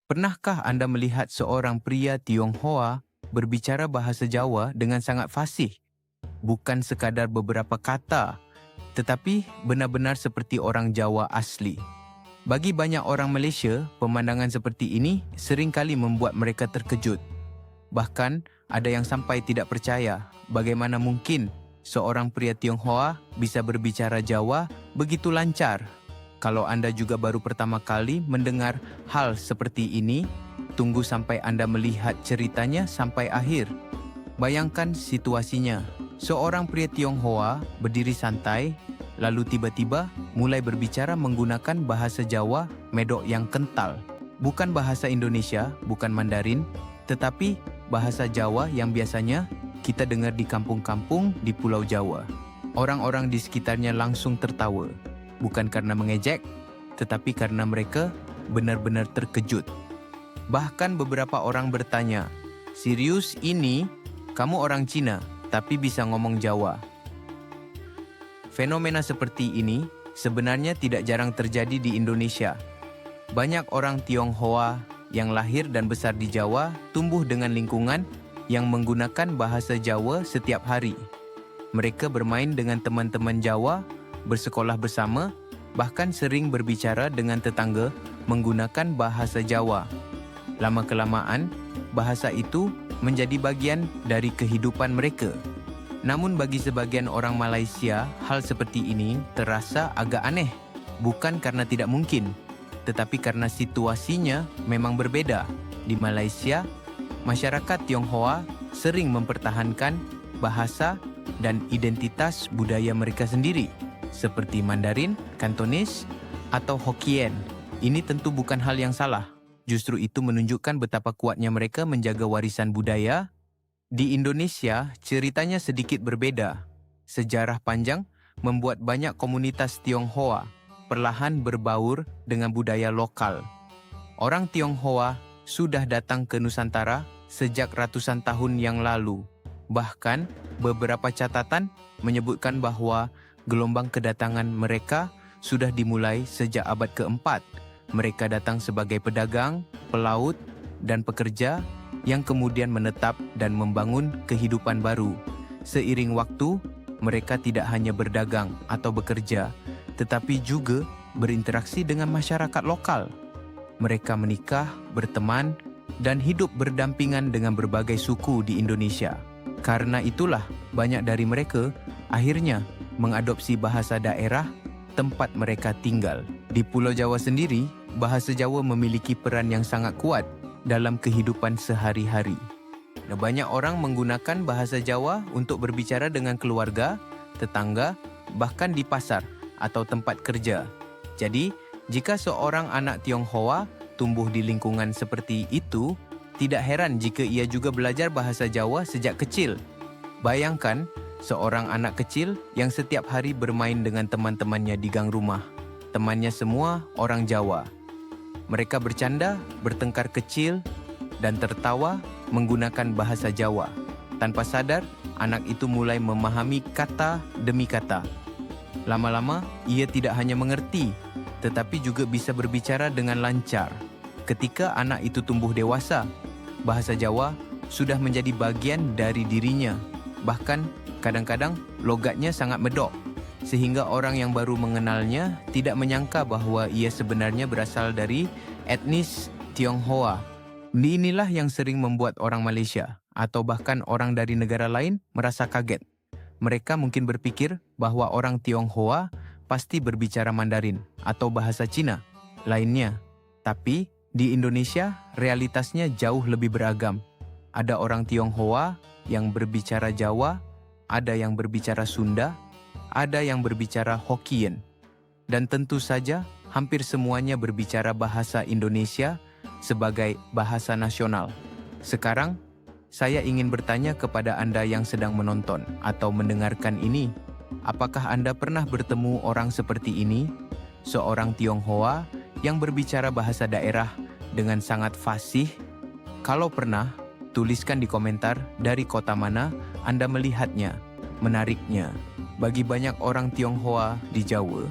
Pernahkah Anda melihat seorang pria Tionghoa berbicara bahasa Jawa dengan sangat fasih? Bukan sekadar beberapa kata, tetapi benar-benar seperti orang Jawa asli. Bagi banyak orang Malaysia, pemandangan seperti ini seringkali membuat mereka terkejut. Bahkan, ada yang sampai tidak percaya bagaimana mungkin seorang pria Tionghoa bisa berbicara Jawa begitu lancar. Kalau Anda juga baru pertama kali mendengar hal seperti ini, tunggu sampai Anda melihat ceritanya sampai akhir. Bayangkan situasinya. Seorang pria Tionghoa berdiri santai, lalu tiba-tiba mulai berbicara menggunakan bahasa Jawa medok yang kental. Bukan bahasa Indonesia, bukan Mandarin, tetapi bahasa Jawa yang biasanya kita dengar di kampung-kampung di Pulau Jawa. Orang-orang di sekitarnya langsung tertawa. Bukan karena mengejek, tetapi karena mereka benar-benar terkejut. Bahkan beberapa orang bertanya, "Serius ini? Kamu orang Cina, tapi bisa ngomong Jawa?" Fenomena seperti ini sebenarnya tidak jarang terjadi di Indonesia. Banyak orang Tionghoa yang lahir dan besar di Jawa tumbuh dengan lingkungan yang menggunakan bahasa Jawa setiap hari. Mereka bermain dengan teman-teman Jawa, bersekolah bersama, bahkan sering berbicara dengan tetangga menggunakan bahasa Jawa. Lama-kelamaan, bahasa itu menjadi bagian dari kehidupan mereka. Namun bagi sebagian orang Malaysia, hal seperti ini terasa agak aneh. Bukan karena tidak mungkin, tetapi karena situasinya memang berbeda. Di Malaysia, masyarakat Tionghoa sering mempertahankan bahasa dan identitas budaya mereka sendiri, seperti Mandarin, Kantonis, atau Hokkien. Ini tentu bukan hal yang salah. Justru itu menunjukkan betapa kuatnya mereka menjaga warisan budaya. Di Indonesia, ceritanya sedikit berbeda. Sejarah panjang membuat banyak komunitas Tionghoa perlahan berbaur dengan budaya lokal. Orang Tionghoa sudah datang ke Nusantara sejak ratusan tahun yang lalu. Bahkan, beberapa catatan menyebutkan bahwa gelombang kedatangan mereka sudah dimulai sejak abad keempat. Mereka datang sebagai pedagang, pelaut, dan pekerja yang kemudian menetap dan membangun kehidupan baru. Seiring waktu, mereka tidak hanya berdagang atau bekerja, tetapi juga berinteraksi dengan masyarakat lokal. Mereka menikah, berteman, dan hidup berdampingan dengan berbagai suku di Indonesia. Karena itulah, banyak dari mereka akhirnya mengadopsi bahasa daerah tempat mereka tinggal. Di Pulau Jawa sendiri, bahasa Jawa memiliki peran yang sangat kuat dalam kehidupan sehari-hari. Banyak orang menggunakan bahasa Jawa untuk berbicara dengan keluarga, tetangga, bahkan di pasar atau tempat kerja. Jadi, jika seorang anak Tionghoa tumbuh di lingkungan seperti itu, tidak heran jika ia juga belajar bahasa Jawa sejak kecil. Bayangkan, seorang anak kecil yang setiap hari bermain dengan teman-temannya di gang rumah. Temannya semua orang Jawa. Mereka bercanda, bertengkar kecil, dan tertawa menggunakan bahasa Jawa. Tanpa sadar, anak itu mulai memahami kata demi kata. Lama-lama, ia tidak hanya mengerti, tetapi juga bisa berbicara dengan lancar. Ketika anak itu tumbuh dewasa, bahasa Jawa sudah menjadi bagian dari dirinya. Bahkan, kadang-kadang logatnya sangat medok, sehingga orang yang baru mengenalnya tidak menyangka bahwa ia sebenarnya berasal dari etnis Tionghoa. Inilah yang sering membuat orang Malaysia atau bahkan orang dari negara lain merasa kaget. Mereka mungkin berpikir bahwa orang Tionghoa pasti berbicara Mandarin atau bahasa Cina lainnya. Tapi di Indonesia, realitasnya jauh lebih beragam. Ada orang Tionghoa yang berbicara Jawa, ada yang berbicara Sunda, ada yang berbicara Hokkien. Dan tentu saja, hampir semuanya berbicara bahasa Indonesia sebagai bahasa nasional. Sekarang, saya ingin bertanya kepada Anda yang sedang menonton atau mendengarkan ini, apakah Anda pernah bertemu orang seperti ini? Seorang Tionghoa yang berbicara bahasa daerah dengan sangat fasih? Kalau pernah, tuliskan di komentar dari kota mana Anda melihatnya. Menariknya, bagi banyak orang Tionghoa di Jawa,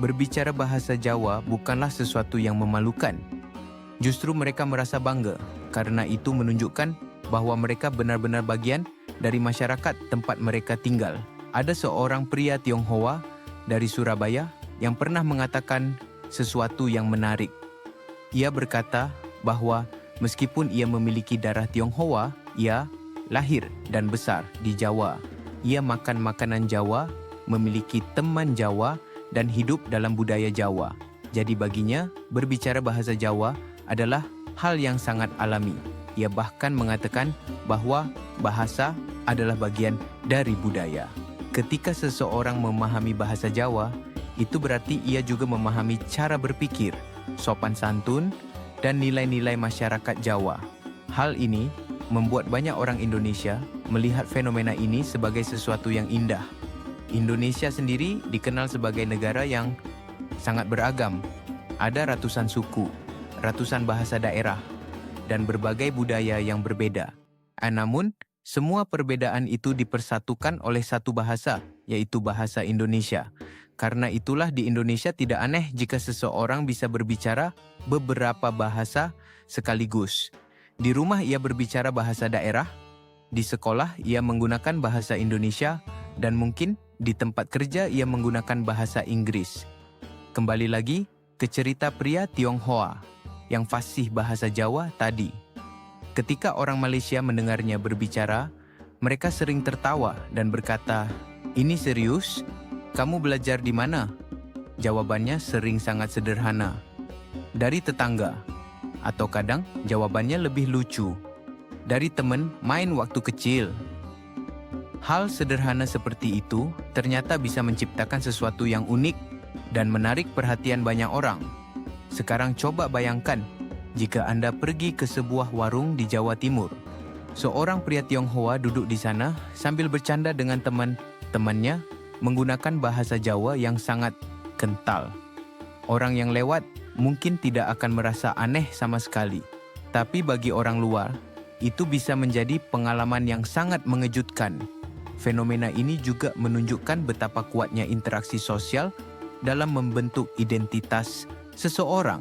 berbicara bahasa Jawa bukanlah sesuatu yang memalukan. Justru mereka merasa bangga karena itu menunjukkan bahwa mereka benar-benar bagian dari masyarakat tempat mereka tinggal. Ada seorang pria Tionghoa dari Surabaya yang pernah mengatakan sesuatu yang menarik. Ia berkata bahwa meskipun ia memiliki darah Tionghoa, ia lahir dan besar di Jawa. Ia makan makanan Jawa, memiliki teman Jawa, dan hidup dalam budaya Jawa. Jadi baginya, berbicara bahasa Jawa adalah hal yang sangat alami. Ia bahkan mengatakan bahwa bahasa adalah bagian dari budaya. Ketika seseorang memahami bahasa Jawa, itu berarti ia juga memahami cara berpikir, sopan santun, dan nilai-nilai masyarakat Jawa. Hal ini membuat banyak orang Indonesia melihat fenomena ini sebagai sesuatu yang indah. Indonesia sendiri dikenal sebagai negara yang sangat beragam. Ada ratusan suku, ratusan bahasa daerah, dan berbagai budaya yang berbeda. Namun, semua perbedaan itu dipersatukan oleh satu bahasa, yaitu bahasa Indonesia. Karena itulah di Indonesia tidak aneh jika seseorang bisa berbicara beberapa bahasa sekaligus. Di rumah ia berbicara bahasa daerah, di sekolah ia menggunakan bahasa Indonesia, dan mungkin di tempat kerja ia menggunakan bahasa Inggris. Kembali lagi ke cerita pria Tionghoa yang fasih bahasa Jawa tadi. Ketika orang Malaysia mendengarnya berbicara, mereka sering tertawa dan berkata, "Ini serius? Kamu belajar di mana?" Jawabannya sering sangat sederhana. Dari tetangga. Atau kadang jawabannya lebih lucu. Dari teman main waktu kecil. Hal sederhana seperti itu ternyata bisa menciptakan sesuatu yang unik dan menarik perhatian banyak orang. Sekarang coba bayangkan jika Anda pergi ke sebuah warung di Jawa Timur. Seorang pria Tionghoa duduk di sana sambil bercanda dengan teman-temannya menggunakan bahasa Jawa yang sangat kental. Orang yang lewat mungkin tidak akan merasa aneh sama sekali. Tapi bagi orang luar, itu bisa menjadi pengalaman yang sangat mengejutkan. Fenomena ini juga menunjukkan betapa kuatnya interaksi sosial dalam membentuk identitas seseorang.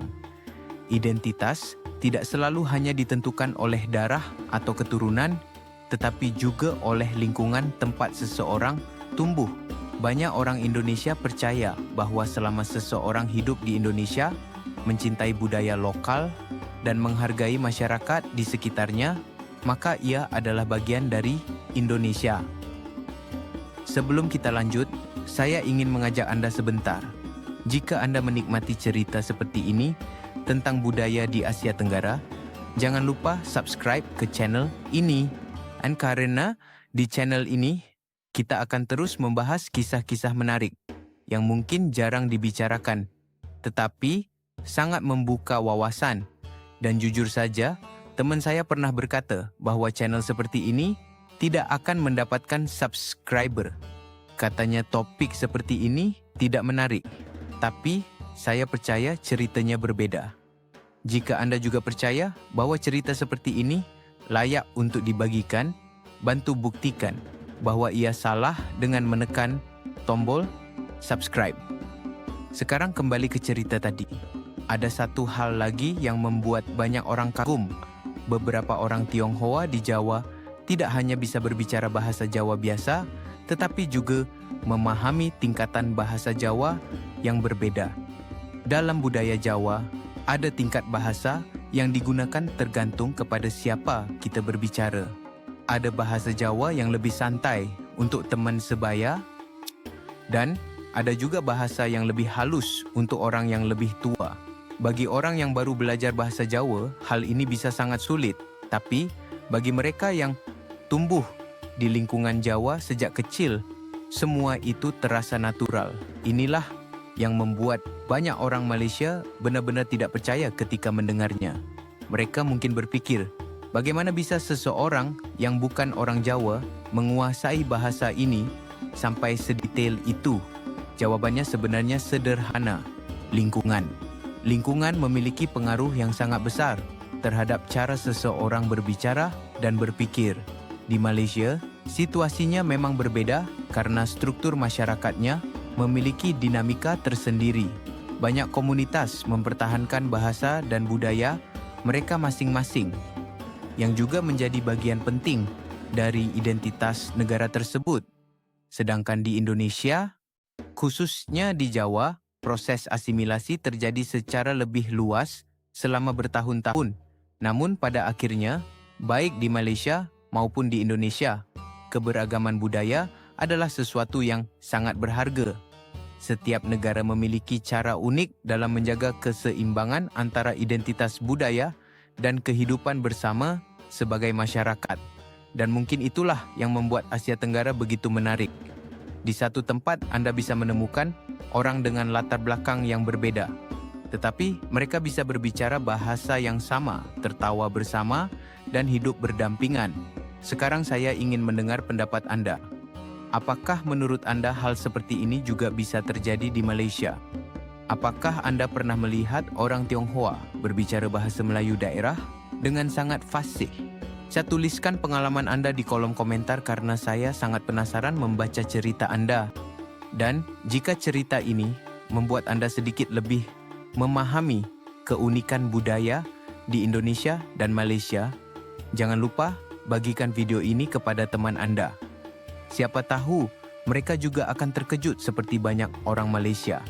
Identitas tidak selalu hanya ditentukan oleh darah atau keturunan, tetapi juga oleh lingkungan tempat seseorang tumbuh. Banyak orang Indonesia percaya bahwa selama seseorang hidup di Indonesia, mencintai budaya lokal, dan menghargai masyarakat di sekitarnya, maka ia adalah bagian dari Indonesia. Sebelum kita lanjut, saya ingin mengajak Anda sebentar. Jika Anda menikmati cerita seperti ini tentang budaya di Asia Tenggara, jangan lupa subscribe ke channel ini. Dan karena di channel ini, kita akan terus membahas kisah-kisah menarik yang mungkin jarang dibicarakan, tetapi sangat membuka wawasan. Dan jujur saja, teman saya pernah berkata bahwa channel seperti ini tidak akan mendapatkan subscriber. Katanya topik seperti ini tidak menarik. Tapi, saya percaya ceritanya berbeda. Jika Anda juga percaya bahwa cerita seperti ini layak untuk dibagikan, bantu buktikan bahwa ia salah dengan menekan tombol subscribe. Sekarang kembali ke cerita tadi. Ada satu hal lagi yang membuat banyak orang kagum. Beberapa orang Tionghoa di Jawa tidak hanya bisa berbicara bahasa Jawa biasa, tetapi juga memahami tingkatan bahasa Jawa yang berbeda. Dalam budaya Jawa, ada tingkat bahasa yang digunakan tergantung kepada siapa kita berbicara. Ada bahasa Jawa yang lebih santai untuk teman sebaya, dan ada juga bahasa yang lebih halus untuk orang yang lebih tua. Bagi orang yang baru belajar bahasa Jawa, hal ini bisa sangat sulit. Tapi, bagi mereka yang tumbuh di lingkungan Jawa sejak kecil, semua itu terasa natural. Inilah yang membuat banyak orang Malaysia benar-benar tidak percaya ketika mendengarnya. Mereka mungkin berpikir, bagaimana bisa seseorang yang bukan orang Jawa menguasai bahasa ini sampai sedetail itu? Jawabannya sebenarnya sederhana, lingkungan. Lingkungan memiliki pengaruh yang sangat besar terhadap cara seseorang berbicara dan berpikir. Di Malaysia, situasinya memang berbeda karena struktur masyarakatnya memiliki dinamika tersendiri. Banyak komunitas mempertahankan bahasa dan budaya mereka masing-masing, yang juga menjadi bagian penting dari identitas negara tersebut. Sedangkan di Indonesia, khususnya di Jawa, proses asimilasi terjadi secara lebih luas selama bertahun-tahun. Namun pada akhirnya, baik di Malaysia maupun di Indonesia, keberagaman budaya adalah sesuatu yang sangat berharga. Setiap negara memiliki cara unik dalam menjaga keseimbangan antara identitas budaya dan kehidupan bersama sebagai masyarakat. Dan mungkin itulah yang membuat Asia Tenggara begitu menarik. Di satu tempat Anda bisa menemukan orang dengan latar belakang yang berbeda, tetapi mereka bisa berbicara bahasa yang sama, tertawa bersama, dan hidup berdampingan. Sekarang saya ingin mendengar pendapat Anda. Apakah menurut Anda hal seperti ini juga bisa terjadi di Malaysia? Apakah Anda pernah melihat orang Tionghoa berbicara bahasa Melayu daerah dengan sangat fasih? Saya tuliskan pengalaman Anda di kolom komentar karena saya sangat penasaran membaca cerita Anda. Dan jika cerita ini membuat Anda sedikit lebih memahami keunikan budaya di Indonesia dan Malaysia, jangan lupa bagikan video ini kepada teman Anda. Siapa tahu mereka juga akan terkejut seperti banyak orang Malaysia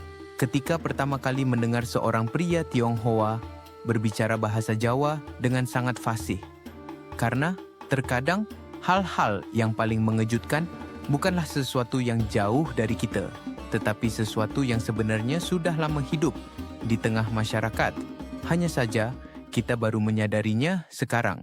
ketika pertama kali mendengar seorang pria Tionghoa berbicara bahasa Jawa dengan sangat fasih. Karena terkadang hal-hal yang paling mengejutkan bukanlah sesuatu yang jauh dari kita, tetapi sesuatu yang sebenarnya sudah lama hidup di tengah masyarakat. Hanya saja kita baru menyadarinya sekarang.